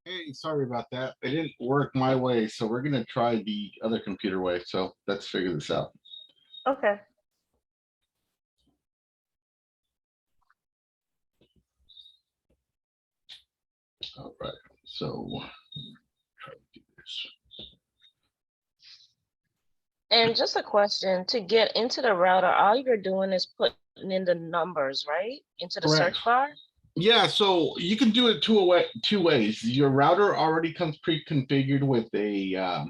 Hey, sorry about that. It didn't work my way, so we're gonna try the other computer way. So let's figure this out. Okay. All right. So try to do this. And just a question, to get into the router, all you're doing is putting in the numbers, right? Into the Correct. search bar? Yeah, so you can do it two ways. Your router already comes pre-configured with a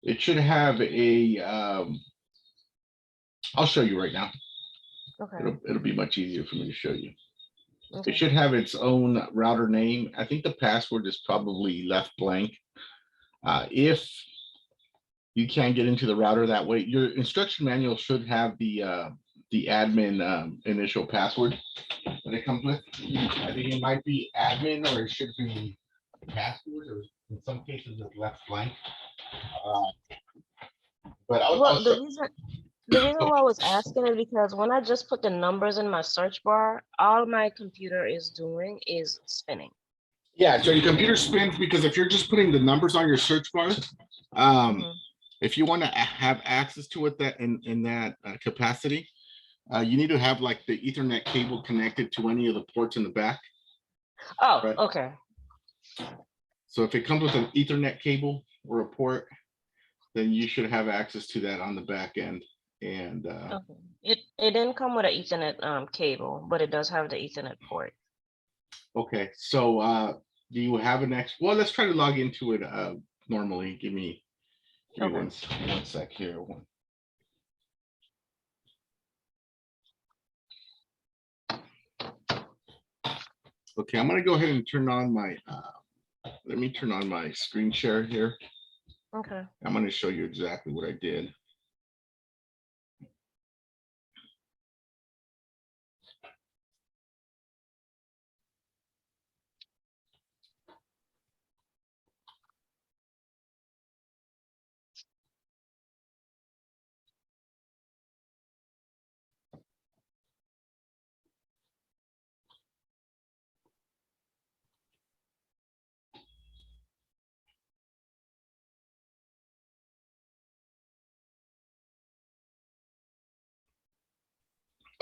it should have a I'll show you right now. Okay. It'll be much easier for me to show you. It Okay. should have its own router name. I think the password is probably left blank. If you can get into the router that way, your instruction manual should have the admin initial password that it comes with. I think it might be admin or it should be password, or in some cases it's left blank. But I'll Well, show. the reason why I was asking is because when I just put the numbers in my search bar, all my computer is doing is spinning. Yeah, so your computer spins because if you're just putting the numbers on your search bar, um, Mhm. if you want to have access to it that in that capacity, you need to have like the Ethernet cable connected to any of the ports in the back. Oh, Right. okay. So if it comes with an Ethernet cable or a port, then you should have access to that on the back end. And Okay. It didn't come with an Ethernet cable, but it does have the Ethernet port. okay, so do you have an X? Well, let's try to log into it normally. Give me Okay. one sec here. Okay, I'm gonna go ahead and turn on my. Let me turn on my screen share here. Okay. I'm gonna show you exactly what I did.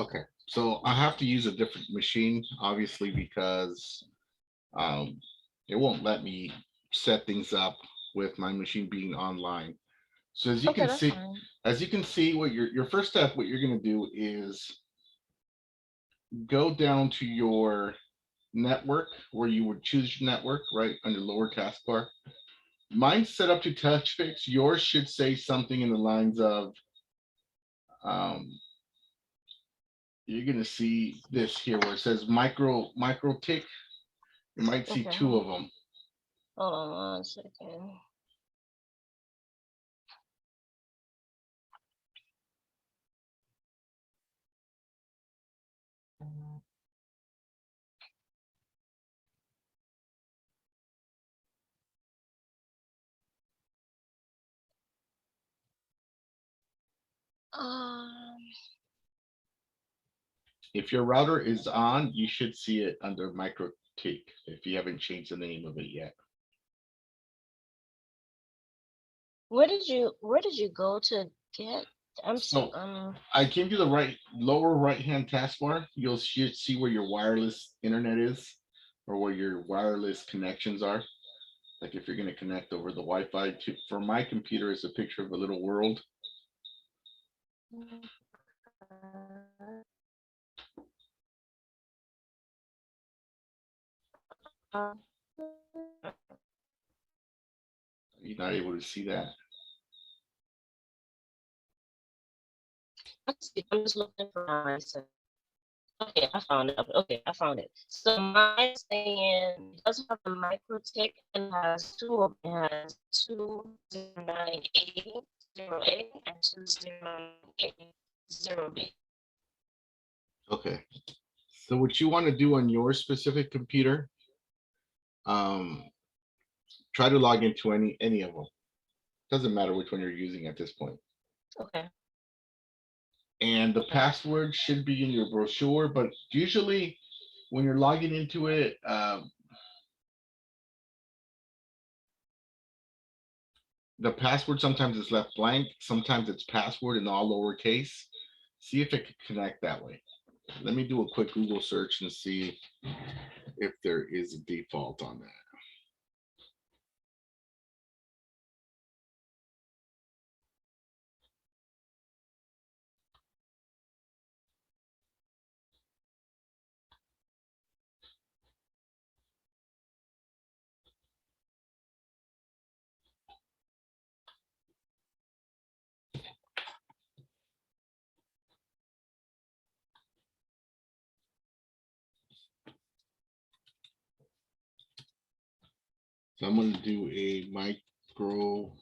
Okay, so I have to use a different machine, obviously, because um, it won't let me set things up with my machine being online. So Okay, that's fine. as you can see, what your first step, what you're going to do is go down to your network where you would choose your network right under lower taskbar. Mine's set up to TOUCHPIX. Yours should say something in the lines of um, you're going to see this here where it says micro tick. You might see Okay, two of them. hold on 1 second. Um, If your router is on, you should see it under micro tick if you haven't changed the name of it yet. where did you go to get? So Um. I came to the lower right hand taskbar. You'll see where your wireless internet is or where your wireless connections are. Like if you're going to connect over the Wi-Fi to, for my computer is a picture of a little world. You're not able to see that. I'm just looking for myself. Okay, I found it. Okay, I found it. So mine's saying it does have a micro tick and has two of them. It has 20980A and 20980B. Okay. So what you want to do on your specific computer, um, try to log into any of them. Doesn't matter which one you're using at this point. Okay. And the Okay. password should be in your brochure, but usually when you're logging into it, the password sometimes is left blank, sometimes it's password in all lowercase. See if it can connect that way. Let me do a quick Google search and see if there is a default on that. So I'm going to do a micro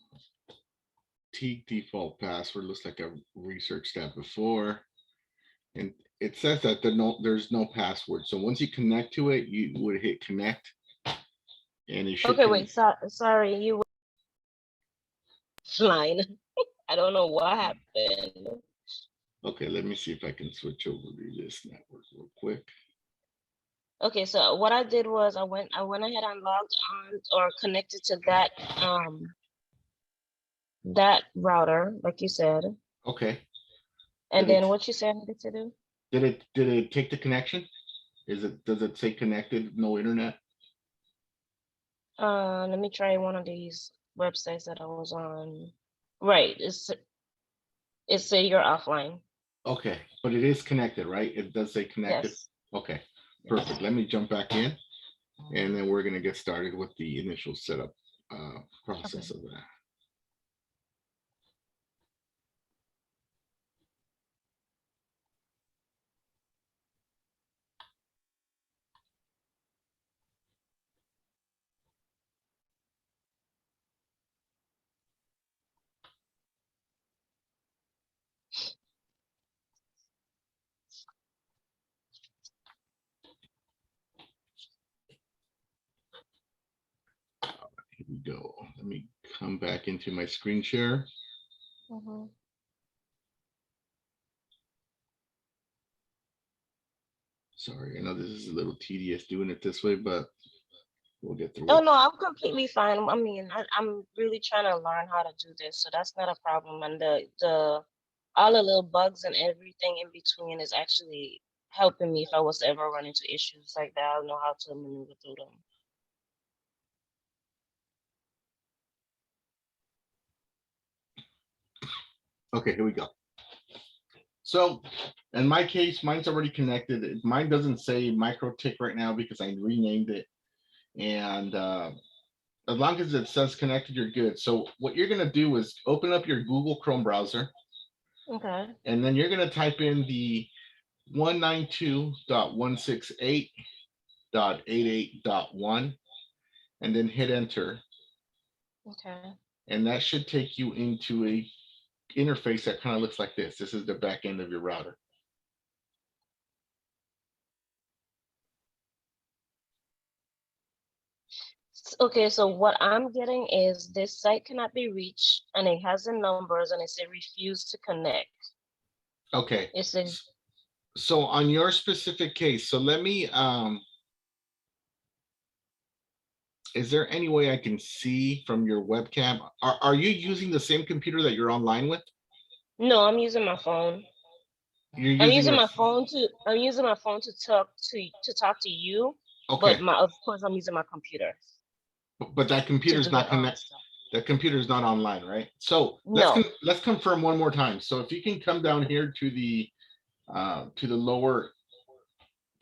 T default password. Looks like I researched that before. And it says that there's no password. So once you connect to it, you would hit connect. And it should. Okay, wait, sorry, you were flying. I don't know what happened. Okay, let me see if I can switch over to this network real quick. Okay, so what I did was I went ahead and logged on or connected to that router, like you said. Okay. And then what you said I needed to do? Did it take the connection? Does it say connected, no internet? Let me try one of these websites that I was on. Right, it say you're offline. Okay, but it is connected, right? It does say connected. Yes. Okay, perfect. Let me jump back in, and then we're gonna get started with the initial setup process of that. Here we go. Let me come back into my screen share. Sorry, I know this is a little tedious doing it this way, but we'll get through it. Oh no, I'm completely fine. I mean, I'm really trying to learn how to do this, so that's not a problem. And the all the little bugs and everything in between is actually helping me if I was to ever run into issues like that. I'll know how to maneuver through them. Okay, here we go. So in my case, mine's already connected. Mine doesn't say MikroTik right now because I renamed it. And as long as it says connected, you're good. So what you're going to do is open up your Google Chrome browser. Okay. And then you're going to type in the 192.168.88.1 and then hit enter. Okay. And that should take you into a interface that kind of looks like this. This is the back end of your router. Okay, so what I'm getting is this site cannot be reached, and it has the numbers, and it says refuse to connect. Okay. It says, so on your specific case, so let me, is there any way I can see from your webcam? Are you using the same computer that you're online with? no, I'm using my phone. You're I'm using your my phone to talk to you. Okay. But of course I'm using my computer. But that computer is not connected. That computer is not online, right? So no. let's confirm one more time. So if you can come down here to the lower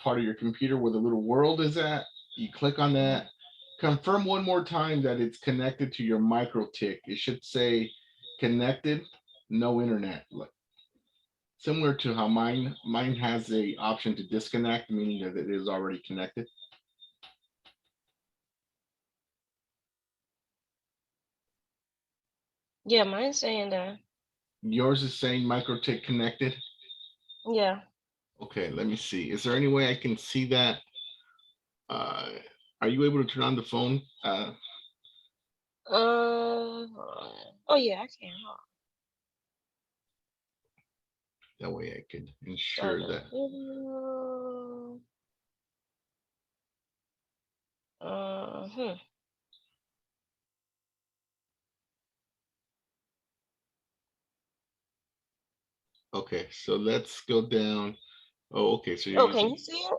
part of your computer where the little world is at, you click on that. Confirm one more time that it's connected to your MikroTik. It should say connected, no internet. Similar to how mine has the option to disconnect, meaning that it is already connected. Yeah, mine's saying that. Yours is saying MikroTik connected. Yeah. Okay, let me see. Is there any way I can see that? Are you able to turn on the phone? Oh yeah, I can. That way I could ensure that. Okay, so let's go down. Oh, okay, so you're Oh, can using, you see it?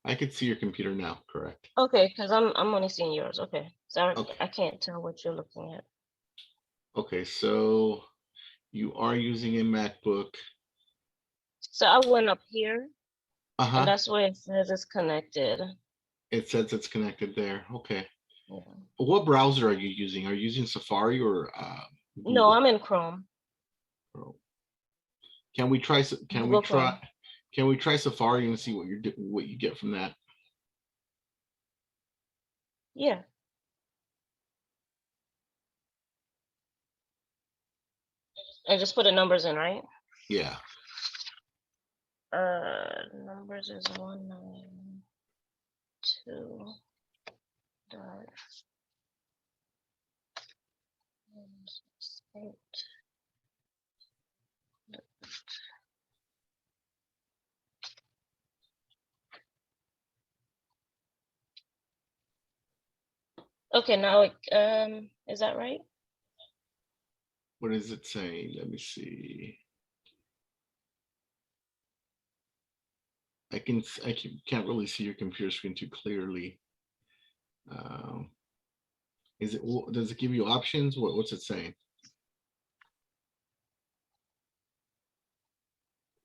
I can see your computer now, correct? Okay, because I'm only seeing yours. Okay, sorry, Okay, I can't tell what you're looking at. okay, so you are using a MacBook. So I went up here, and Uh-huh, that's where it says it's connected. it says it's connected there. Okay. Yeah. What browser are you using? Are you using Safari or No, Google I'm in Chrome. Chrome? Can we try, Google Chrome. can we try Safari and see what you get from that? Yeah. And just put the numbers in, right? Yeah. Numbers is 192 dot 168. Okay, now is that right? What is it saying? Let me see. Can't really see your computer screen too clearly. Is it, does it give you options? What's it saying?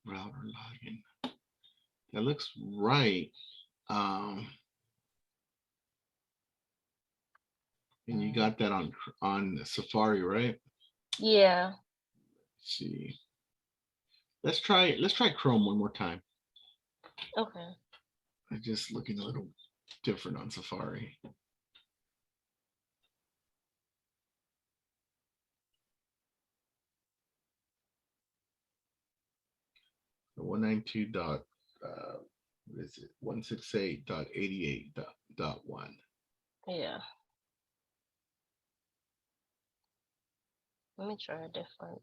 Router login. That looks right. And you got that on Safari, right? Yeah. Let's see. Let's try Chrome one more time. Okay. It's just looking a little different on Safari. The 192 dot what is it? 168.88.1. Yeah. Let me try a different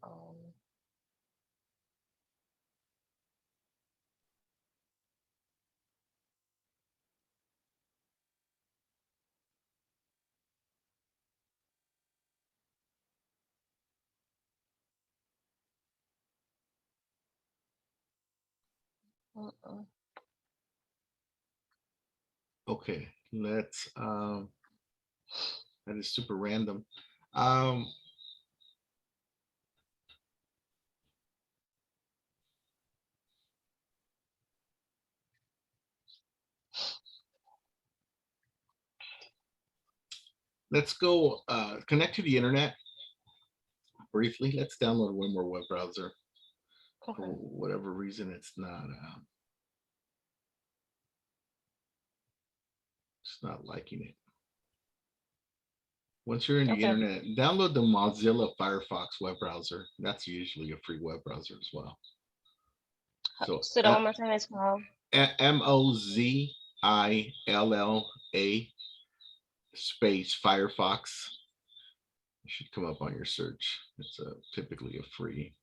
Okay, let's that is super random. Um let's go connect to the internet briefly. Let's download one more web browser. For Okay. whatever reason, it's not liking it. Once you're in the Okay. internet, download the Mozilla Firefox web browser. That's usually a free web browser as well. So Say that one more time. It's called Mozilla space Firefox. It should come up on your search. It's typically a free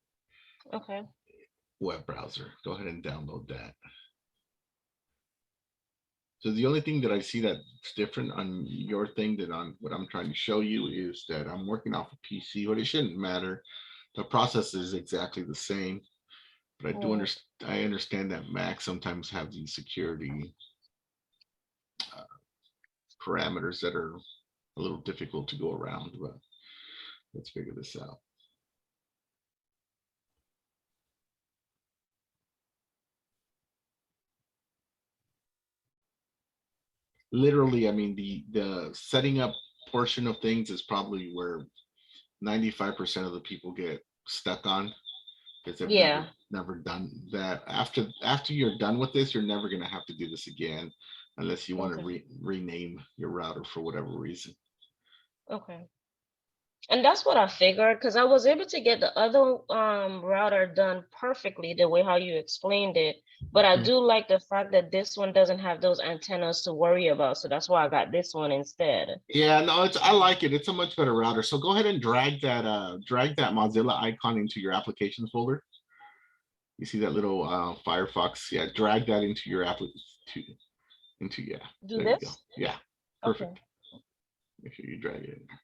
okay. web browser. Go ahead and download that. So the only thing that I see that's different on your thing than on what I'm trying to show you is that I'm working off a PC, but it shouldn't matter. The process is exactly the same, but I understand that Mac sometimes have these security parameters that are a little difficult to go around, but let's figure this out. Literally, I mean, the setting up portion of things is probably where 95% of the people get stuck on, because they've Yeah. never done that. After you're done with this, you're never going to have to do this again unless you want to Okay. rename your router for whatever reason. Okay. And that's what I figured, because I was able to get the other router done perfectly the way how you explained it. But I do like the fact that this one doesn't have those antennas to worry about. So that's why I got this one instead. Yeah, no, I like it. It's a much better router. So go ahead and drag that Mozilla icon into your applications folder. You see that little Firefox? Yeah, drag that into your yeah. Do There you go. this? Yeah, Okay. perfect. Make sure you drag it in there.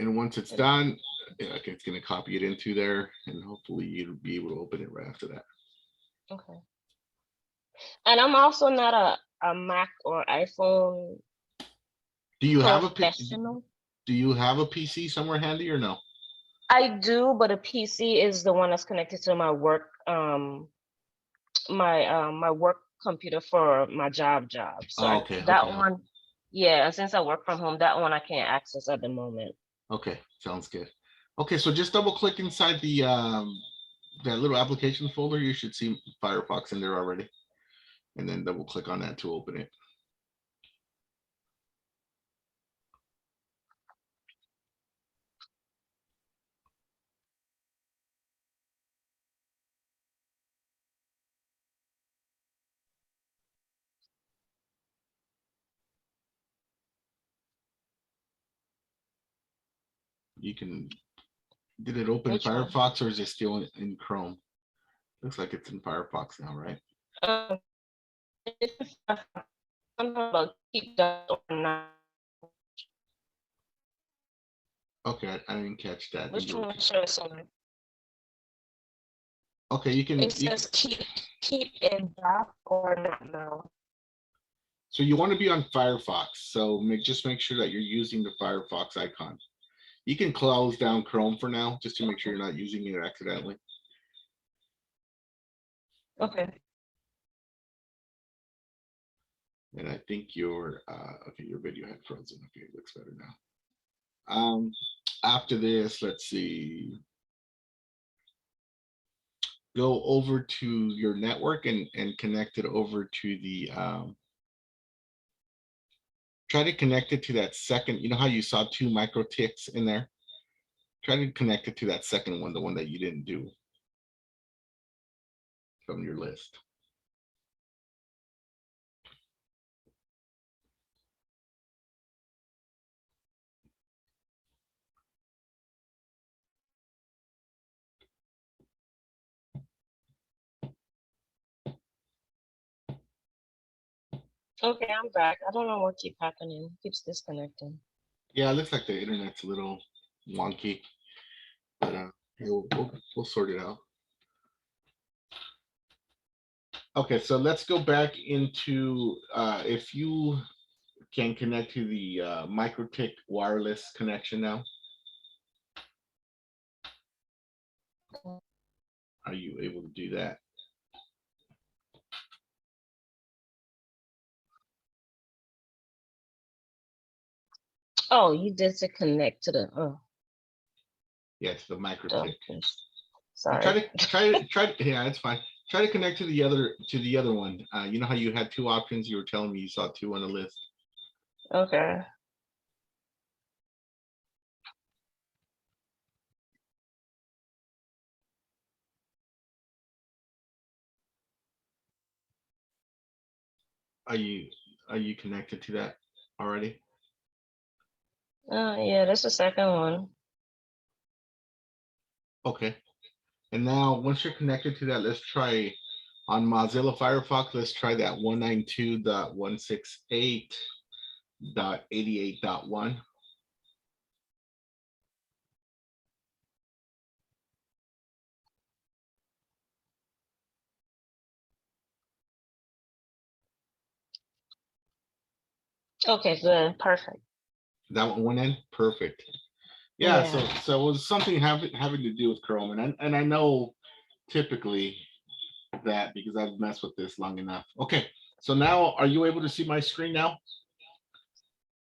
And once it's done, okay, it's going to copy it into there, and hopefully you'll be able to open it right after that. Okay. And I'm also not a Mac or iPhone Do you have professional. Do you have a PC somewhere handy or no? I do, but a PC is the one that's connected to my work my work computer for my job. So Oh, okay. that Okay. one, yeah, and since I work from home, that one I can't access at the moment. Okay. Sounds good. Okay, so just double click inside the that little application folder. You should see Firefox in there already, and then double click on that to open it. You can, did it open Which one? Firefox or is it still in Chrome? Looks like it's in Firefox now, right? It's about keep that or not. Okay, I didn't catch that. Which one should I select? Okay, you can. It says keep in dock or not now. So you want to be on Firefox. So just make sure that you're using the Firefox icon. You can close down Chrome for now, just to make sure you're not using it accidentally. Okay. And I think your okay, your video had frozen. Okay, it looks better now. After this, let's see. Go over to your network and connect it over to the try to connect it to that second. You know how you saw 2 micro ticks in there? Try to connect it to that second one, the one that you didn't do from your list. Okay, I'm back. I don't know what keeps happening. It keeps disconnecting. Yeah, it looks like the internet's a little wonky, but we'll sort it out. Okay, so let's go back into if you can connect to the MikroTik wireless connection now. Are you able to do that? Oh, you did to connect to the Yeah, to the MikroTik. Sorry. Try. Yeah, it's fine. Try to connect to the other one. You know how you had 2 options? You were telling me you saw 2 on the list. Okay. Are you connected to that already? Yeah, that's the second one. Okay. And now once you're connected to that, let's try on Mozilla Firefox. Let's try that 192.168.88.1. Okay, good. Perfect. That one went in perfect. Yeah. So it was something having to do with Chrome, and I know typically that because I've messed with this long enough. Okay. So now, are you able to see my screen now?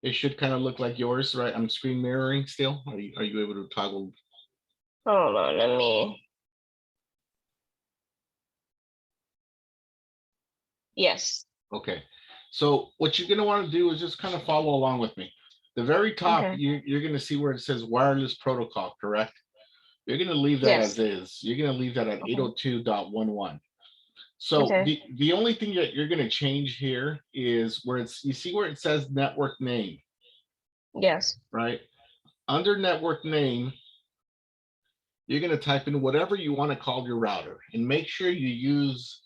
It should kind of look like yours, right? I'm screen mirroring still. Are you able to toggle? Hold on, let me. Yes. Okay. So what you're going to want to do is just kind of follow along with me. The very top, Okay. you're going to see where it says wireless protocol, correct? You're going to leave that Yes. as is. You're going to leave that at Okay. 802.11. So Okay. the only thing that you're going to change here is where you see where it says network name, Yes. right? Under network name, you're going to type in whatever you want to call your router, and make sure you use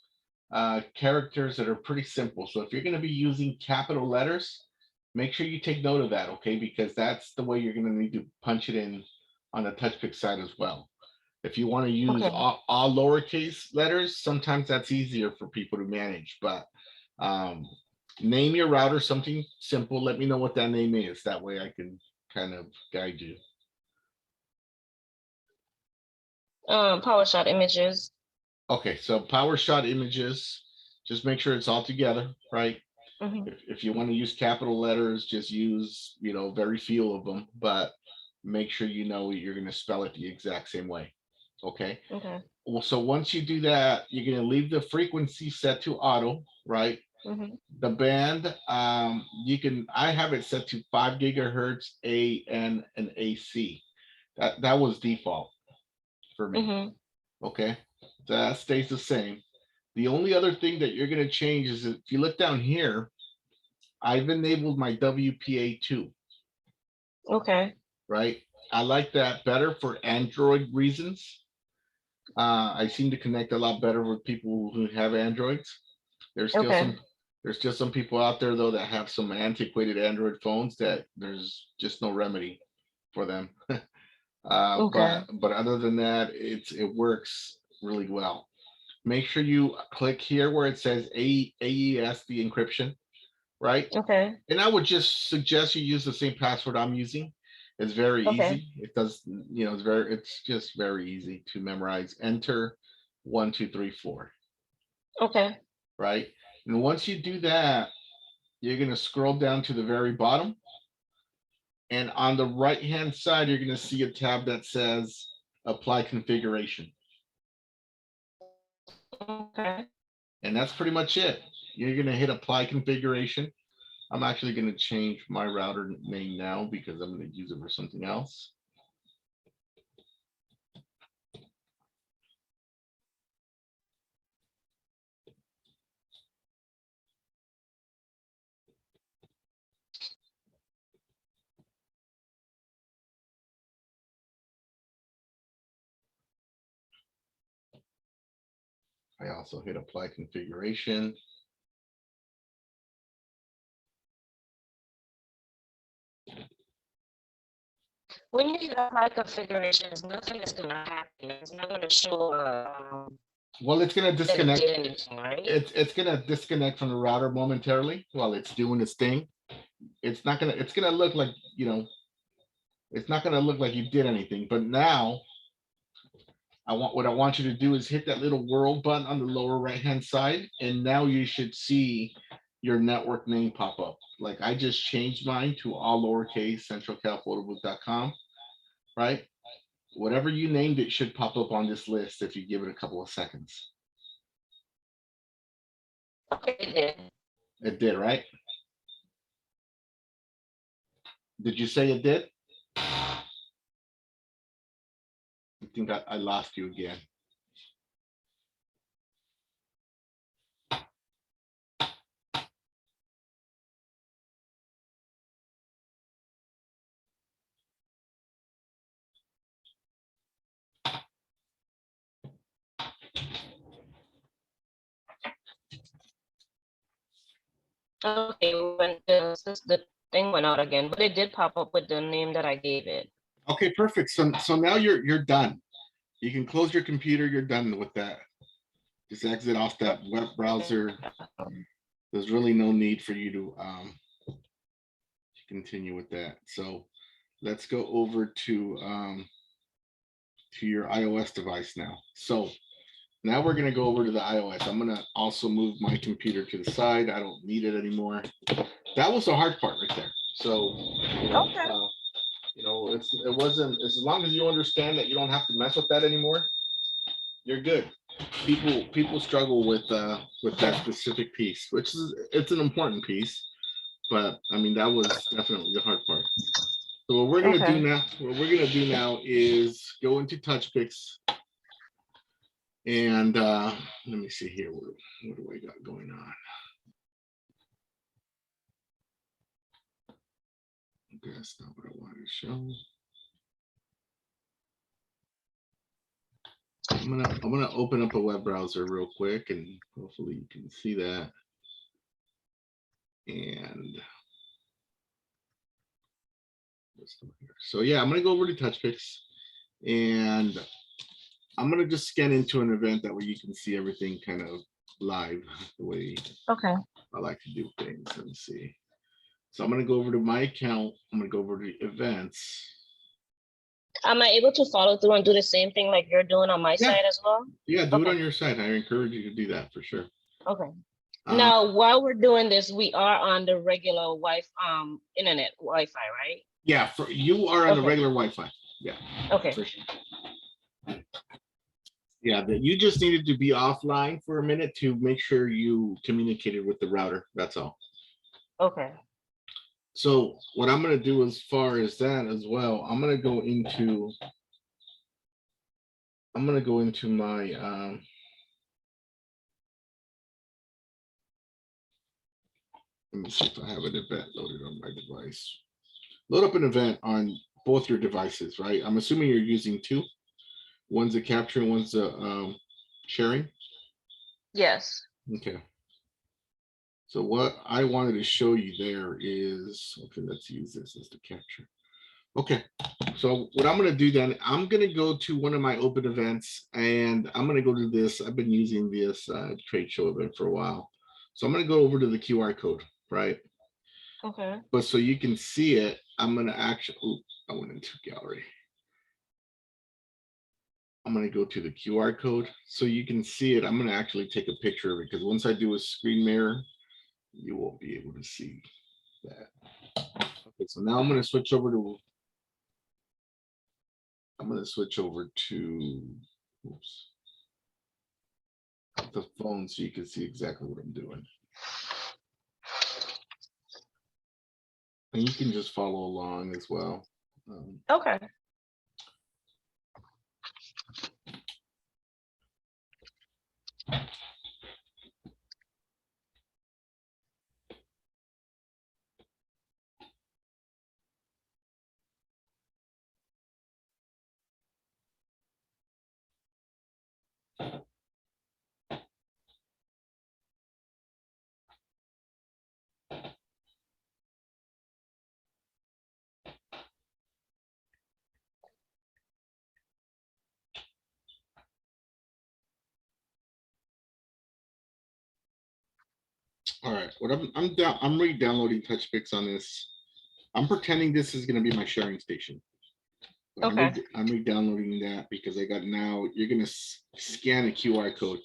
characters that are pretty simple. So if you're going to be using capital letters, Make sure you take note of that, okay? Because that's the way you're going to need to punch it in on the TouchPick side as well. If you want to use Okay. all lowercase letters, sometimes that's easier for people to manage. But name your router something simple. Let me know what that name is. That way I can kind of guide you. PowerShot images. Okay, so PowerShot images, just make sure it's all together, right? Mm-hmm. If you want to use capital letters, just use, very few of them, but make sure you know you're going to spell it the exact same way. Okay. Okay. Well, so once you do that, you're going to leave the frequency set to auto, right? Mm-hmm. The band, I have it set to 5 gigahertz AN and AC. That was default for me. Mm-hmm. Okay. So that stays the same. The only other thing that you're going to change is if you look down here, I've enabled my WPA2, Okay. right? I like that better for Android reasons. I seem to connect a lot better with people who have Androids. There's still Okay. some there's still some people out there though that have some antiquated Android phones that there's just no remedy for them. Okay. But other than that, it works really well. Make sure you click here where it says AES, the encryption, right? Okay. And I would just suggest you use the same password I'm using. It's very Okay. easy. It does, it's just very easy to memorize. Enter 1, 2, 3, 4, Okay. right? And once you do that, you're going to scroll down to the very bottom. And on the right hand side, you're going to see a tab that says apply configuration. Okay. And that's pretty much it. You're going to hit apply configuration. I'm actually going to change my router name now because I'm going to use it for something else. I also hit apply configuration. When you hit apply configurations, nothing is going to happen. It's not going to show Well, it's going to that it disconnect. did anything, right? It's going to disconnect from the router momentarily while it's doing its thing. It's going to look like, it's not going to look like you did anything. But now what I want you to do is hit that little world button on the lower right hand side, and now you should see your network name pop up. Like I just changed mine to all lowercase centralcalphotobooth.com, right? Whatever you named it should pop up on this list if you give it a couple of seconds. Okay, it did. It did, right? Did you say it did? I think I lost you again. Okay, when the thing went out again, but it did pop up with the name that I gave it. Okay, perfect. So now you're done. You can close your computer. You're done with that. Just exit off that web browser. There's really no need for you to continue with that. So let's go over to your iOS device now. So now we're going to go over to the iOS. I'm going to also move my computer to the side. I don't need it anymore. That was the hard part right there. So, Okay. it wasn't, as long as you understand that you don't have to mess with that anymore, you're good. People struggle with that specific piece, which it's an important piece, but I mean that was definitely the hard part. So what we're gonna do now is go into TouchPiX, and let me see here. What do I got going on? Okay, that's not what I wanted to show. I'm gonna open up a web browser real quick, and hopefully you can see that. And So yeah, I'm gonna go over to TouchPix, and I'm gonna just scan into an event, that way you can see everything kind of live, the way Okay. I like to do things. Let me see. So I'm gonna go over to my account. I'm gonna go over to events. Am I able to follow through and do the same thing like you're doing on my Yeah. side as well? Yeah, do it Okay. on your side. I encourage you to do that for sure. Okay. Now, while we're doing this, we are on the regular internet Wi-Fi, right? Yeah, for you are on the Okay. regular Wi-Fi. Yeah, Okay. for sure. Yeah, you just needed to be offline for a minute to make sure you communicated with the router. That's all. Okay. So what I'm going to do as far as that as well, I'm going to go into my let me see if I have an event loaded on my device. Load up an event on both your devices, right? I'm assuming you're using two. One's a capture and one's a sharing. Yes. Okay. So what I wanted to show you there is, okay, let's use this as the capture. Okay, so what I'm going to do then, I'm going to go to one of my open events, and I'm going to go to this. I've been using this trade show event for a while. So I'm going to go over to the QR code, right? Okay. But so you can see it, I'm going to actually, oh, I went into gallery. I'm going to go to the QR code so you can see it. I'm going to actually take a picture of it, because once I do a screen mirror, you won't be able to see that. Okay, so now I'm going to switch over to oops, the phone so you can see exactly what I'm doing. And you can just follow along as well. Okay. All right, what I'm re-downloading TouchPix on this. I'm pretending this is going to be my sharing station. Okay. I'm re-downloading that because I got, now you're going to scan a QR code.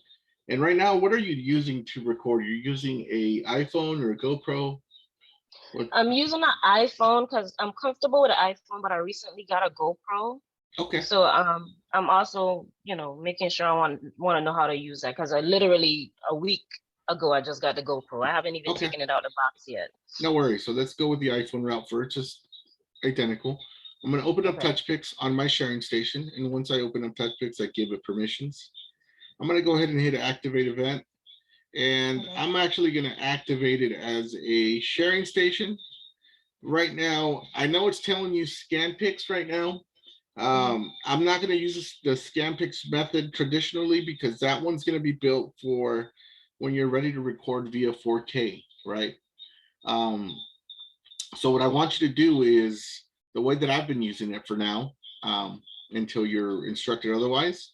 And right now, what are you using to record? You're using a iPhone or a GoPro? What? I'm using an iPhone because I'm comfortable with an iPhone, but I recently got a GoPro. Okay. So I'm also, making sure I want to know how to use that, because I literally a week ago I just got the GoPro. I haven't even taken it out the box yet. No worries. So let's go with the iPhone route first, just identical. I'm going to open up Okay. TouchPix on my sharing station. And once I open up TouchPix, I give it permissions. I'm going to go ahead and hit activate event. And I'm actually going to activate it as a sharing station. Right now, I know it's telling you SCANPIX right now. I'm not going to use the SCANPIX method traditionally, because that one's going to be built for when you're ready to record via 4K, right? So what I want you to do is, the way that I've been using it for now, until you're instructed otherwise,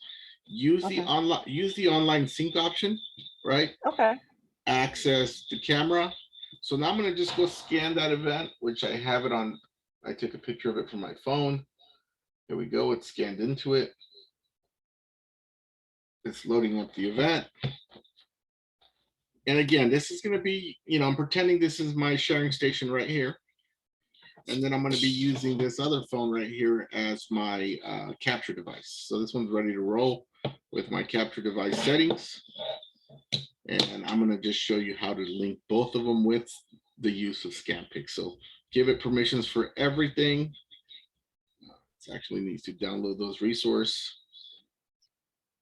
use the online sync option, right? Okay. Access the camera. So now I'm going to just go scan that event, which I have it on. I took a picture of it from my phone. Here we go. It's scanned into it. It's loading up the event. And again, this is going to be, I'm pretending this is my sharing station right here. And then I'm going to be using this other phone right here as my capture device. So this one's ready to roll with my capture device settings. And I'm going to just show you how to link both of them with the use of SCANPIX. So give it permissions for everything. It actually needs to download those resources.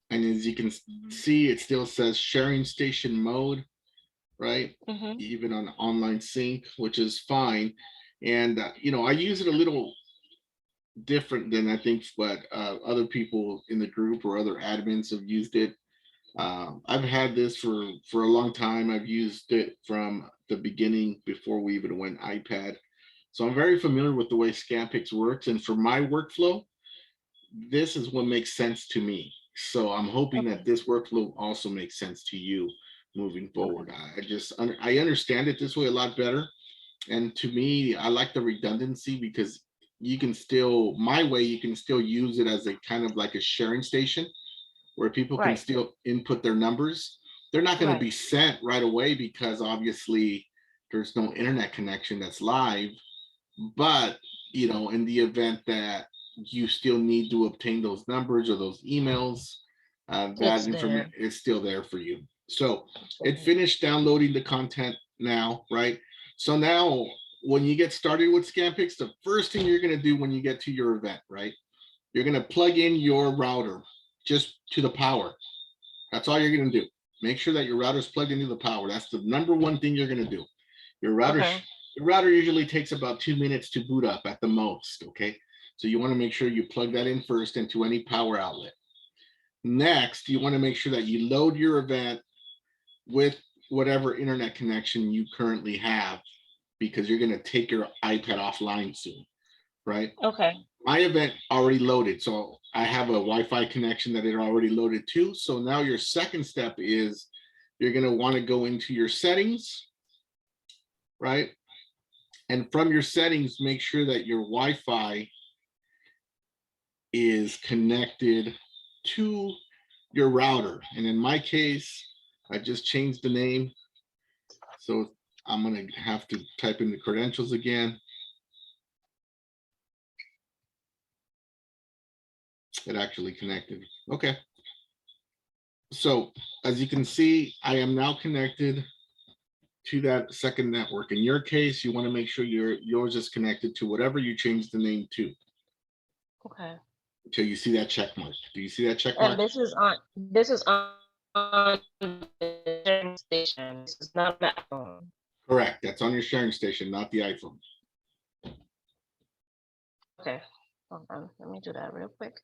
And as you can see, it still says sharing station mode, right? Even on online sync, which is fine. And, I use it a little different than I think what other people in the group or other admins have used it. I've had this for a long time. I've used it from the beginning, before we even went iPad. So I'm very familiar with the way SCANPIX works. And for my workflow, this is what makes sense to me. So I'm hoping that Okay. this workflow also makes sense to you moving Okay. forward. I understand it this way a lot better. And to me, I like the redundancy because you can still, my way, you can still use it as a kind of like a sharing station where people can Right. still input their numbers. They're not going to Right. be sent right away because obviously there's no internet connection that's live. But, in the event that you still need to obtain those numbers or those emails, that It's information there. is still there for you. So it Okay. finished downloading the content now, right? So now when you get started with SCANPIX, the first thing you're going to do when you get to your event, right? You're going to plug in your router just to the power. That's all you're going to do. Make sure that your router is plugged into the power. That's the number one thing you're going to do. Your router, Okay. your router usually takes about 2 minutes to boot up at the most. Okay, so you want to make sure you plug that in first into any power outlet. Next, you want to make sure that you load your event with whatever internet connection you currently have, because you're going to take your iPad offline soon, right? Okay. My event already loaded, so I have a Wi-Fi connection that it already loaded to. So now your second step is you're going to want to go into your settings, right? And from your settings, make sure that your Wi-Fi is connected to your router. And in my case, I just changed the name. So I'm going to have to type in the credentials again. It actually connected. Okay. So as you can see, I am now connected to that second network. In your case, you want to make sure yours is connected to whatever you changed the name to Okay. until you see that check mark. Do you see that check And mark? this is on the sharing station. This is not my phone. Correct. That's on your sharing station, not the iPhone. Okay. Hold on. Let me do that real quick.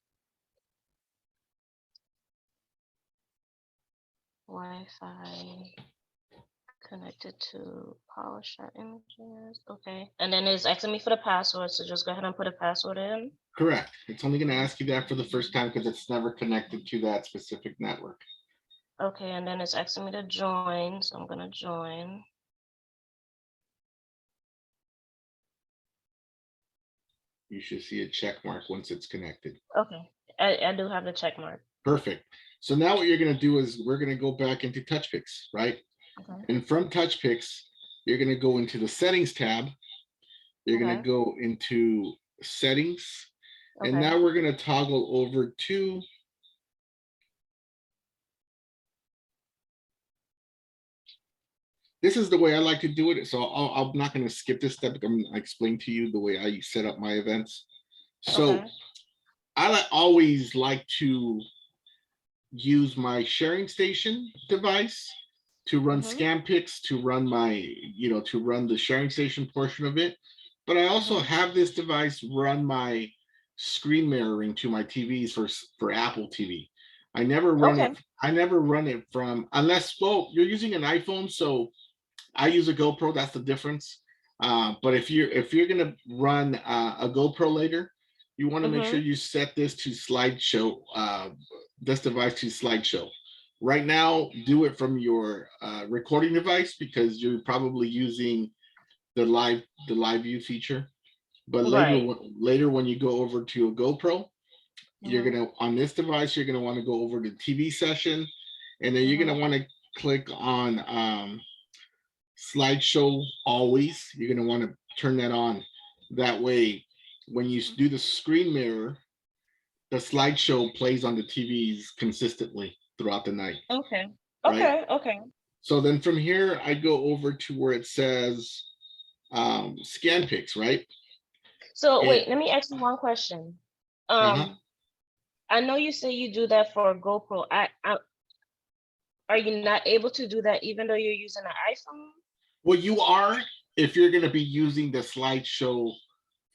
Wi-Fi connected to PowerShot images. Okay. And then it's asking me for the password. So just go ahead and put a password in. Correct. It's only going to ask you that for the first time because it's never connected to that specific network. Okay. And then it's asking me to join. So I'm going to join. You should see a check mark once it's connected. Okay. I do have the check mark. Perfect. So now what you're going to do is we're going to go back into TOUCHPIX, right? Okay. And from TOUCHPIX, you're going to go into the settings tab. You're going to Okay. go into settings. And Okay. now we're going to toggle over to this is the way I like to do it. So I'm not going to skip this step. I'm going to explain to you the way I set up my events. So Okay. I always like to use my sharing station device to run Mm-hmm. SCANPIX, to run to run the sharing station portion of it. But I also Mm-hmm. have this device run my screen mirroring to my TVs for Apple TV. I never run Okay. it. I never run it from unless you're using an iPhone, so I use a GoPro. That's the difference. But if you're gonna run a GoPro later, you want to make sure Mm-hmm. you set this to slideshow. This device to slideshow. Right now, do it from your recording device because you're probably using the live view feature. But Right. later when you go over to a GoPro, you're Mm-hmm. gonna on this device you're gonna want to go over to TV session, and then you're Mm-hmm. gonna want to click on slideshow always. You're going to want to turn that on. That way, when you do the screen mirror, the slideshow plays on the TVs consistently throughout the night, Okay. right? Okay. Okay. So then from here, I go over to where it says SCANPIX, right? So And wait, let me ask you one question. uh-huh. Um, I know you say you do that for a GoPro. Are you not able to do that even though you're using an iPhone? Well, you are if you're going to be using the slideshow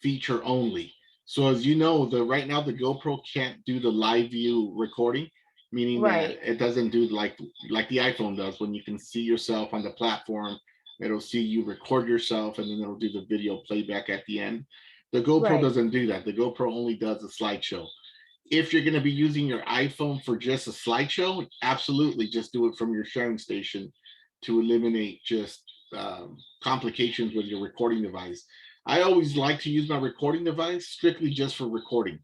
feature only. So as you know, the right now the GoPro can't do the live view recording, meaning that Right. it doesn't do like the iPhone does when you can see yourself on the platform It'll see you record yourself, and then it'll do the video playback at the end. The GoPro Right. doesn't do that. The GoPro only does a slideshow. If you're going to be using your iPhone for just a slideshow, absolutely just do it from your sharing station to eliminate just complications with your recording device. I always like to use my recording device strictly just for recording,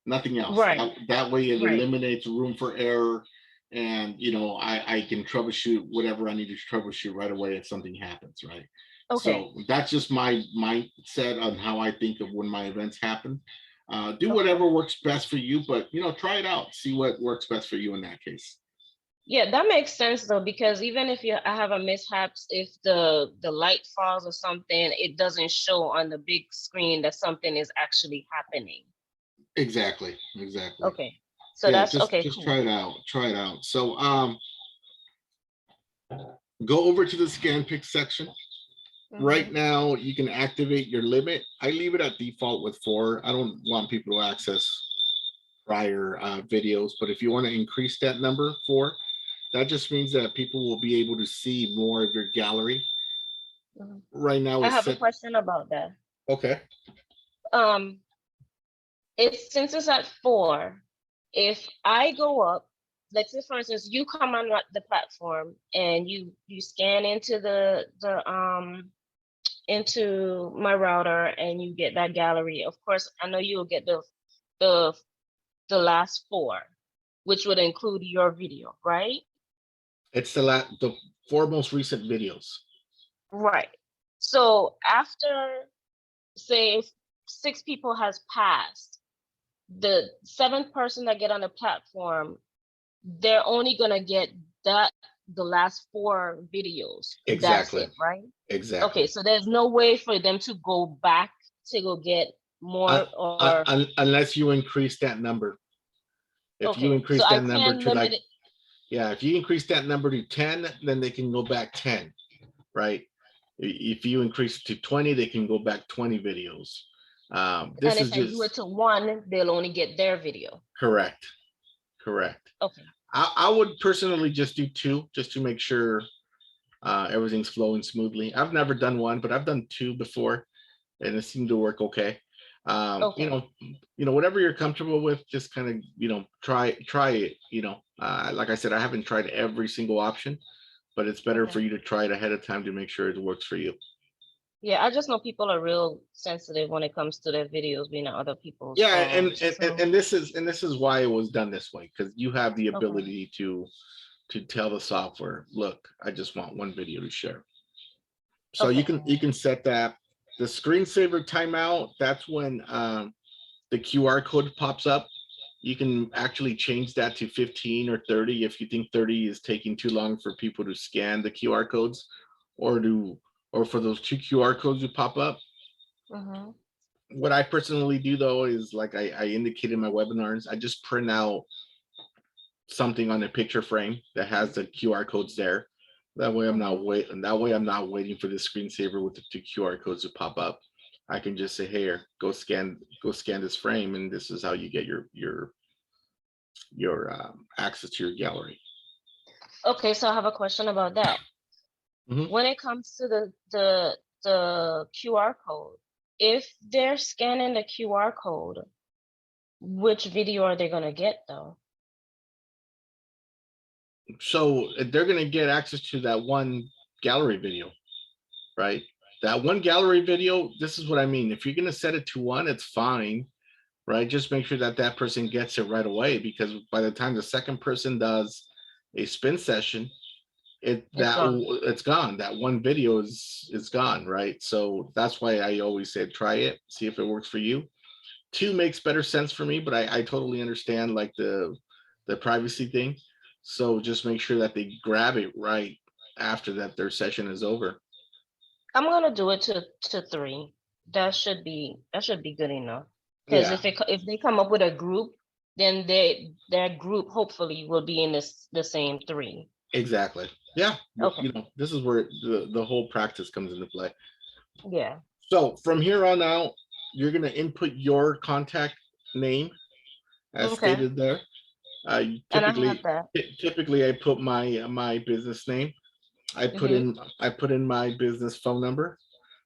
nothing else. Right. That way it Right. eliminates room for error, and I can troubleshoot whatever I need to troubleshoot right away if something happens, right? Okay. So that's just my mindset on how I think of when my events happen. Do Okay. whatever works best for you, but try it out, see what works best for you in that case. Yeah, that makes sense though, because even if I have a mishaps, if the light falls or something, it doesn't show on the big screen that something is actually happening. Exactly. Okay. So Yeah, that's just okay, just cool. try it out. So go over to the SCANPIX section. Right Hmm. now you can activate your limit. I leave it at default with 4. I don't want people to access prior videos, but if you want to increase that number 4, that just means that people will be able to see more of your gallery. Hmm. Right now I it's have a set. question about that. Okay. Um, it's since it's at 4, if I go up, let's say for instance, you come on the platform and you scan into the into my router and you get that gallery. Of course, I know you'll get the the last 4, which would include your video, right? It's the 4 most recent videos. Right. So after, say, if 6 people has passed, the 7th person that get on the platform, they're only gonna get the last 4 videos. That's Exactly. it, right? Okay, Exactly. so there's no way for them to go back to go get Uh, more or Unless you increase that number. If you okay. So increase I that number can to limit like, it. yeah, if you increase that number to 10, then they can go back 10, right? If you increase it to 20, they can go back 20 videos. And This if is I do it just to 1, they'll only get their video. correct. Correct. Okay. I would personally just do 2, just to make sure everything's flowing smoothly. I've never done 1, but I've done 2 before, and it seemed to work okay. Okay. Whatever you're comfortable with, just kind of try it. Like I said, I haven't tried every single option, but it's better for Okay. you to try it ahead of time to make sure it works for you. Yeah, I just know people are real sensitive when it comes to their videos being on other people's Yeah, phones. So, and this is why it was done this way, because you have the okay. ability to tell the software, look, I just want 1 video to share. So Okay. you can set that. The screensaver timeout, that's when the QR code pops up. You can actually change that to 15 or 30 if you think 30 is taking too long for people to scan the QR codes, or for those 2 QR codes to pop up. Mm-hmm. What I personally do though is, like I indicated in my webinars, I just print out something on a picture frame that has the QR codes there. That way I'm not Mm-hmm. waiting. That way I'm not waiting for the screensaver with the 2 QR codes to pop up. I can just say, "Here, go scan this frame," and this is how you get your access to your gallery. Okay, so I have a question about that. Mhm. When it comes to the QR code, if they're scanning the QR code, which video are they gonna get though? So they're going to get access to that 1 gallery video, right? That 1 gallery video. This is what I mean. If you're going to set it to 1, it's fine, right? Just make sure that that person gets it right away, because by the time the second person does a spin session, It's gone. it's gone. That 1 video is gone, right? So that's why I always said try it, see if it works for you. 2 makes better sense for me, but I totally understand, like, the privacy thing. So just make sure that they grab it right after that their session is over. I'm gonna do it to 3. That should be good enough. Because Yeah, if they come up with a group, then their group hopefully will be in the same 3. exactly. Yeah, Okay. this is where the whole practice comes into play. Yeah. So from here on out, you're gonna input your contact name as Okay. stated there. And I have that. Typically I put my business name. I put in my business phone number.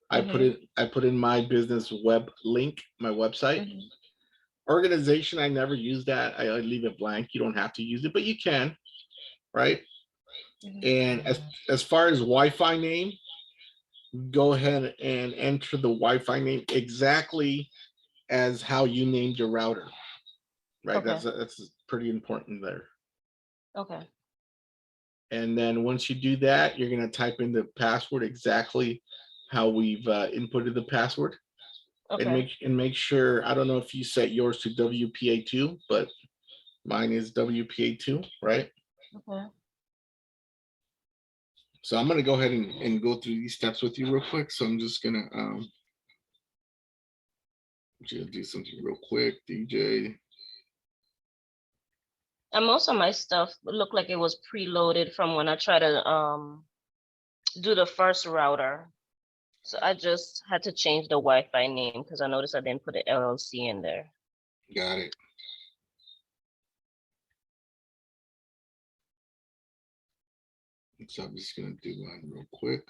I put in my business web link, my website. Organization, I never use that. I leave it blank. You don't have to use it, but you can, right? And as far as Wi-Fi name, go ahead and enter the Wi-Fi name exactly as how you named your router, right? That's pretty important there. Okay. And then once you do that, you're going to type in the password exactly how we've inputted the password. Okay. And make sure, I don't know if you set yours to WPA2, but mine is WPA2, right? Okay. So I'm going to go ahead and go through these steps with you real quick. So I'm just going to do something real quick, DJ. And most of my stuff looked like it was preloaded from when I tried to do the first router. So I just had to change the Wi-Fi name because I noticed I didn't put an LLC in there. Got it. So I'm just going to do mine real quick.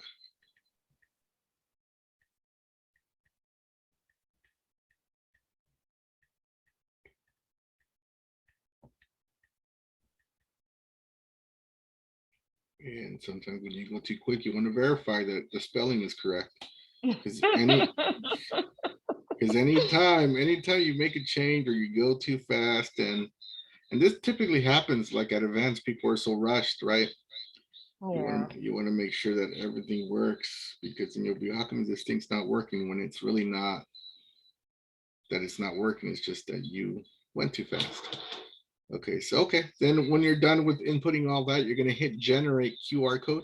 And sometimes when you go too quick, you want to verify that the spelling is correct. Because anytime you make a change or you go too fast, and this typically happens like at events, people are so rushed, right? Yeah. You want to make sure that everything works, because you'll be, how come this thing's not working, when it's really not that it's not working, it's just that you went too fast. Okay, so then when you're done with inputting all that, you're going to hit generate QR code.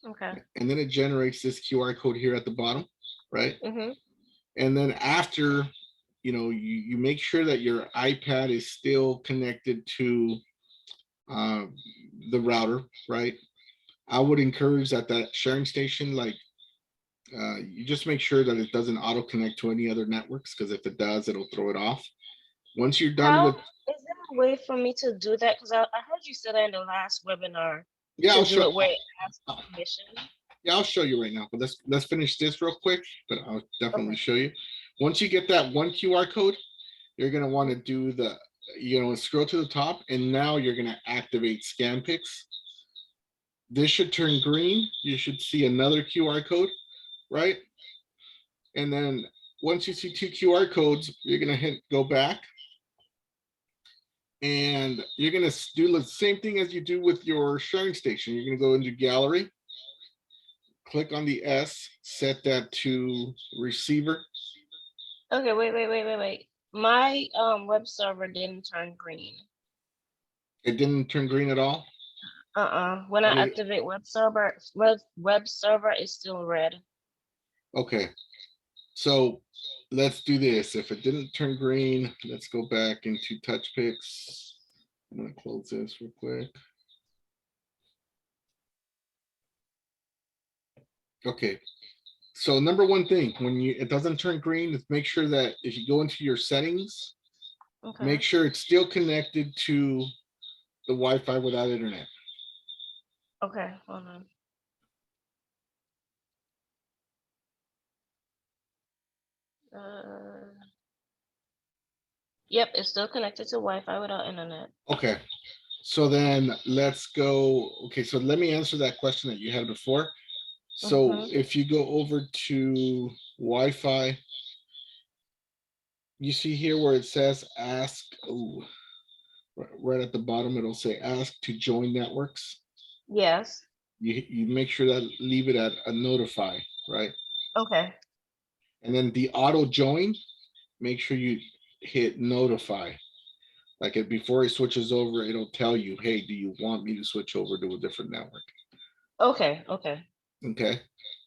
Okay. And then it generates this QR code here at the bottom, right? And then after, you make sure that your iPad is still connected to the router, right? I would encourage that sharing station, like, you just make sure that it doesn't auto connect to any other networks, because if it does, it'll throw it off. Once you're done with, is there a way for me to do that? Because I heard you say that in the last webinar. Yeah, to do it where it asks permission. Yeah, I'll show you right now, but let's finish this real quick, but I'll definitely show you. Once you get that one QR code, you're going to want to do the, scroll to the top, and now you're going to activate SCANPIX. This should turn green. You should see another QR code, right? And then once you see two QR codes, you're going to hit go back. And you're going to do the same thing as you do with your sharing station. You're going to go into gallery, click on the S, set that to receiver. Okay, wait. My web server didn't turn green. It didn't turn green at all? When I activate web server is still red. Okay. So let's do this. If it didn't turn green, let's go back into TOUCHPIX. I'm going to close this real quick. Okay. So number one thing, when it doesn't turn green, is make sure that if you go into your settings, make sure it's still connected to the Wi-Fi without internet. Okay, hold on. Yep, it's still connected to Wi-Fi without internet. Okay. So then let's go. Okay, so let me answer that question that you had before. So if you go over to Wi-Fi, you see here where it says ask, right at the bottom, it'll say ask to join networks. Yes. You make sure that leave it at a notify, right? Okay. And then the auto join, make sure you hit notify. Like before it switches over, it'll tell you, hey, do you want me to switch over to a different network? Okay. Okay.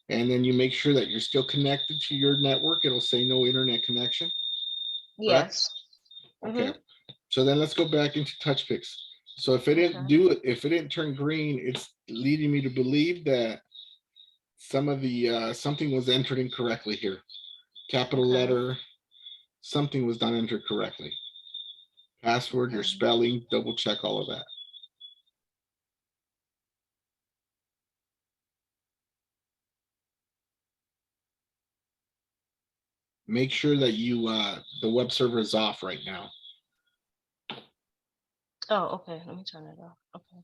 And then you make sure that you're still connected to your network. It'll say no internet connection. Yes. Okay. So then let's go back into TOUCHPIX. So if it didn't do it, if it didn't turn green, it's leading me to believe that some of the something was entered incorrectly here. Capital letter, something was not entered correctly. Password, your spelling, double check all of that. make sure that you the web server is off right now. Oh, okay. Let me turn it off. Okay.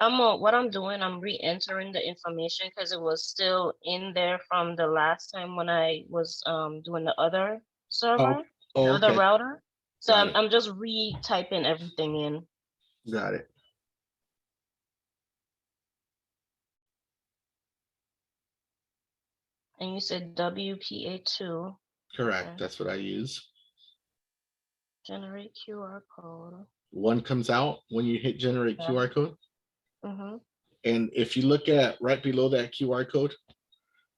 What I'm doing, I'm re-entering the information because it was still in there from the last time when I was doing the other Oh, server, the oh other okay. router. So Got it. I'm just retyping everything in. Got it. And you said WPA2. Correct. Okay. That's what I use. Generate QR code. One comes out when you hit generate Yeah. QR code. Mm-hmm. And if you look at right below that QR code,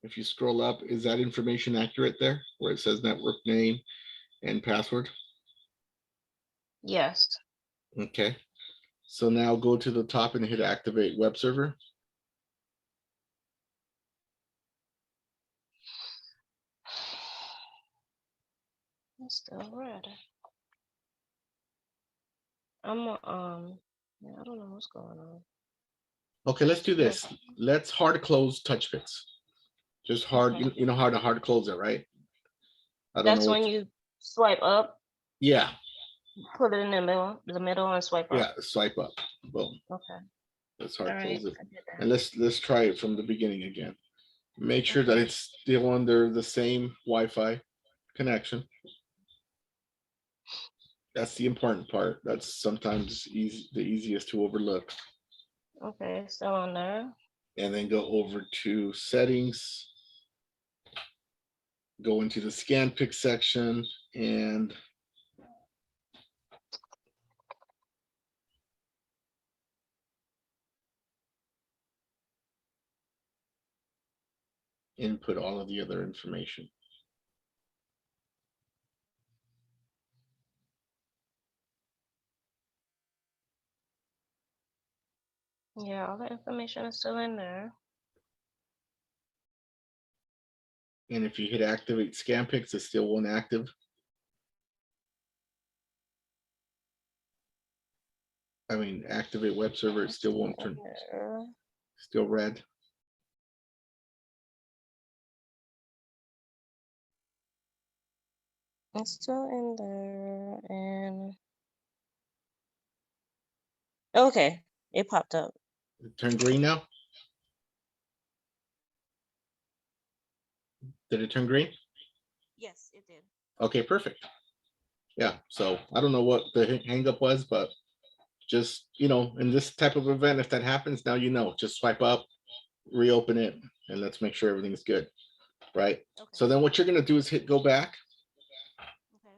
if you scroll up, is that information accurate there where it says network name and password? Yes. Okay. So now go to the top and hit activate web server. It's still red. Yeah, I don't know what's going on. Okay, let's do this. Let's hard close TOUCHPIX. Just hard, Okay. you know how to hard close it, right? I don't That's know. when you swipe up, Yeah, put it in the middle and swipe up. yeah, swipe up. Boom. Okay. Let's hard All close right. it. I did that. And let's try it from the beginning again. Make sure that Okay. it's still under the same Wi-Fi connection. That's the important part. That's sometimes easy, the easiest to overlook. Okay, still on there. And then go over to settings, go into the SCANPIX section, and input all of the other information. Yeah, all the information is still in there. And if you hit activate SCANPIX, it still won't active. I mean, activate web server, it still won't turn, still red. It's still in there, and okay, it popped up. It turned green now? Did it turn green? Yes, it did. Okay, perfect. Yeah, so I don't know what the hang up was, but just, you know, in this type of event, if that happens, now you know, just swipe up, reopen it, and let's make sure everything's good, right? Okay. So then what you're gonna do is hit go back. Okay.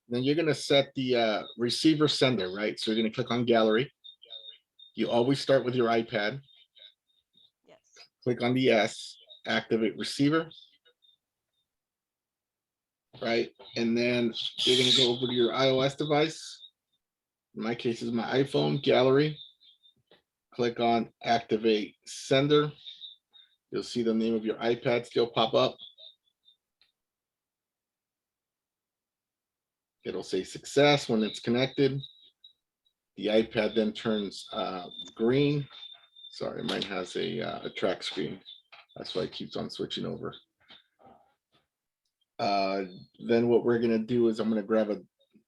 Then you're gonna set the receiver sender, right? So you're gonna click on gallery. You always start with your iPad. Yes. Click on the S, activate receiver, right? And then you're gonna go over to your iOS device. In my case, is my iPhone, gallery. Click on activate sender. You'll see the name of your iPad still pop up. It'll say success when it's connected. The iPad then turns green. Sorry, mine has a track screen. That's why it keeps on switching over. Then what we're gonna do is I'm gonna grab a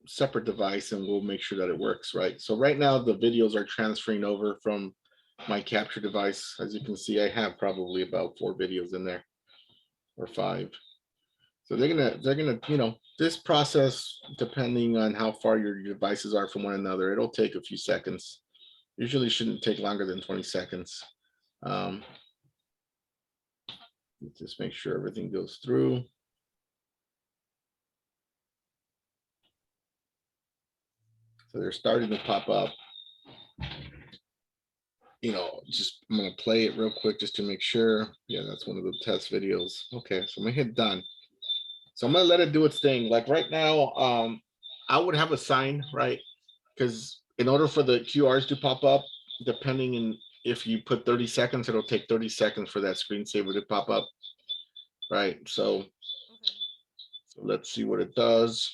separate device and we'll make sure that it works, right? So right now the videos are transferring over from my capture device. As you can see, I have probably about 4 videos in there or 5. So they're gonna, you know, this process, depending on how far your devices are from one another, it'll take a few seconds. Usually shouldn't take longer than 20 seconds. Just make sure everything goes through. So they're starting to pop up. You know, just I'm gonna play it real quick just to make sure. Yeah, that's one of the test videos. Okay, so I'm gonna hit done. So I'm gonna let it do its thing. Like right now, I would have a sign, right? Because in order for the QRs to pop up, depending in if you put 30 seconds, it'll take 30 seconds for that screensaver to pop up, right? So, so let's see what it does.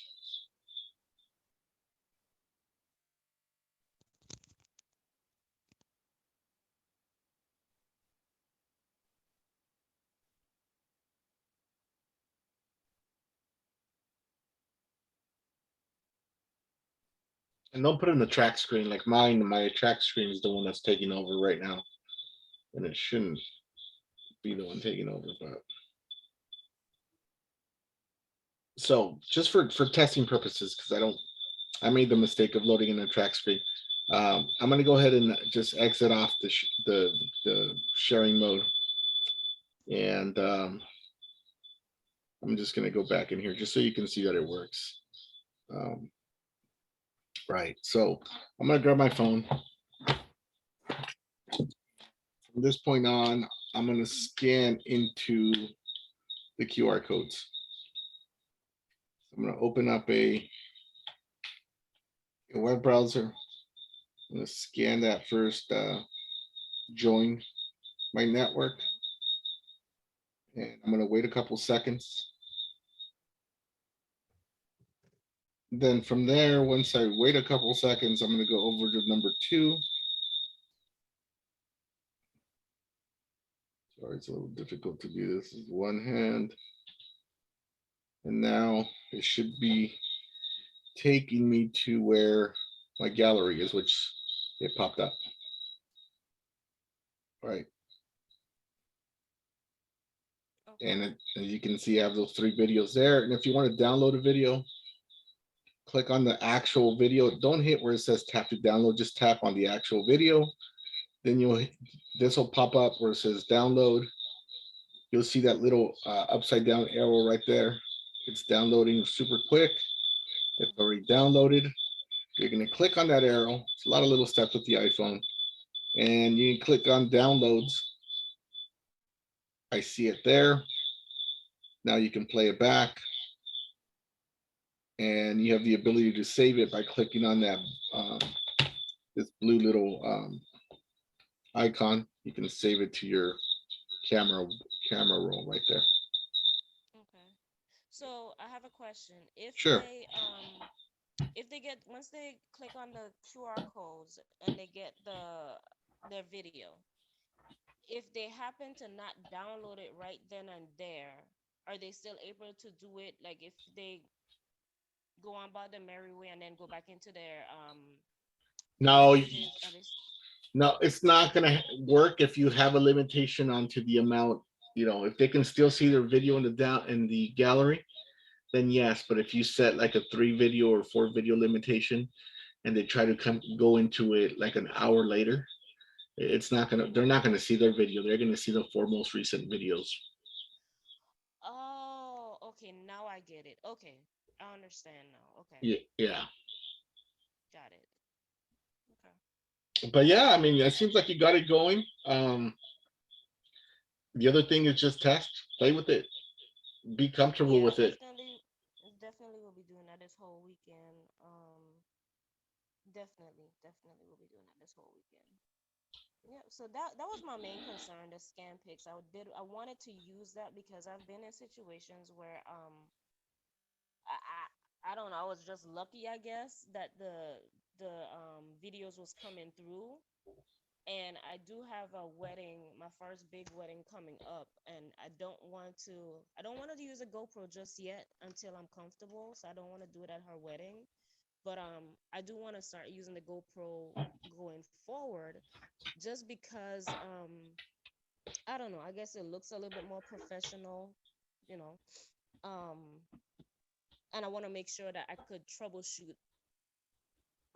And don't put in the track screen like mine. My track screen is the one that's taking over right now, and it shouldn't be the one taking over. But so just for testing purposes, because I made the mistake of loading in the track screen. I'm going to go ahead and just exit off the sharing mode, and I'm just going to go back in here just so you can see that it works. Right. So I'm going to grab my phone. From this point on, I'm going to scan into the QR codes. I'm going to open up a web browser. I'm going to scan that first, join my network. And I'm going to wait a couple seconds. Then from there, once I wait a couple seconds, I'm going to go over to number 2. Sorry, it's a little difficult to do this with one hand. And now it should be taking me to where my gallery is, which it popped up. Right. Okay. And as you can see, I have those 3 videos there. And if you want to download a video, click on the actual video. Don't hit where it says tap to download, just tap on the actual video. Then this will pop up where it says download. You'll see that little upside down arrow right there. It's downloading super quick. It's already downloaded. You're going to click on that arrow. It's a lot of little steps with the iPhone. And you can click on downloads. I see it there. Now you can play it back. And you have the ability to save it by clicking on that this blue little icon. You can save it to your camera roll right there. Okay. So I have a question. Sure. If they get, once they click on the QR codes and they get their video, if they happen to not download it right then and there, are they still able to do it? Like if they go on about the merry way and then go back into their No, messages, no, it's not going to work if you have a limitation onto the amount. If they can still see their video in the gallery, then yes. But if you set like a 3 video or 4 video limitation, and they try to go into it like an hour later, they're not gonna see their video. They're gonna see the 4 most recent videos. Oh, okay, now I get it. Okay, I understand now. Okay, Yeah. got it. Okay. But yeah, I mean, it seems like you got it going. The other thing is just test, play with it, be comfortable Yeah, with it. definitely will be doing that this whole weekend. Definitely will be doing that this whole weekend. Yeah, so that was my main concern, the scan pics. I wanted to use that because I've been in situations where I don't know, I was just lucky, I guess, that the videos was coming through. And I do have a wedding, my first big wedding coming up, and I don't want to use a GoPro just yet until I'm comfortable. So I don't want to do it at her wedding. But I do want to start using the GoPro going forward, just because I don't know, I guess it looks a little bit more professional, you know. Um and I want to make sure that I could troubleshoot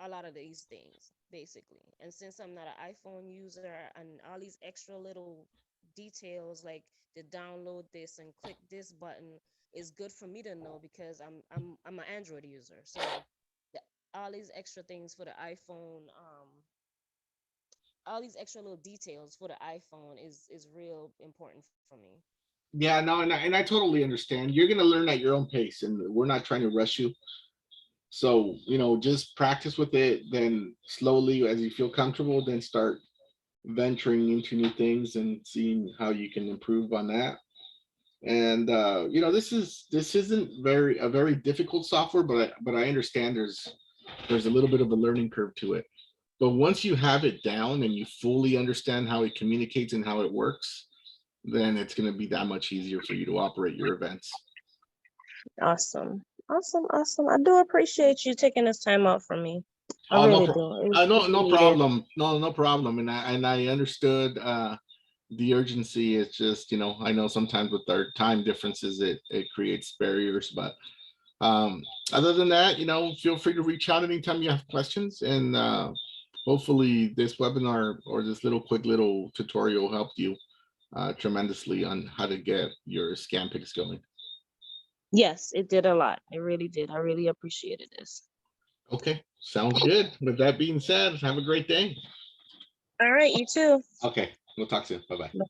a lot of these things basically. And since I'm not an iPhone user and all these extra little details like to download this and click this button is good for me to know, because I'm an Android user. So the, all these extra things for the iPhone, all these extra little details for the iPhone is real important for me. Yeah, no, and I totally understand. You're gonna learn at your own pace, and we're not trying to rush you. So, just practice with it, then slowly as you feel comfortable, then start venturing into new things and seeing how you can improve on that. And this isn't a very difficult software, but I understand there's a little bit of a learning curve to it. But once you have it down and you fully understand how it communicates and how it works, then it's going to be that much easier for you to operate your events. Awesome. Awesome. I do appreciate you taking this time out for me. I Oh, really do. no It's needed. problem. No problem. And I understood the urgency. It's just, I know sometimes with our time differences, it creates barriers. But other than that, feel free to reach out anytime you have questions. And hopefully this webinar or this quick little tutorial helped you tremendously on how to get your SCANPIX going. Yes, it did a lot. It really did. I really appreciated this. Okay, sounds good. With that being said, have a great day. All right, you too. Okay, we'll talk soon. Bye-bye. Bye.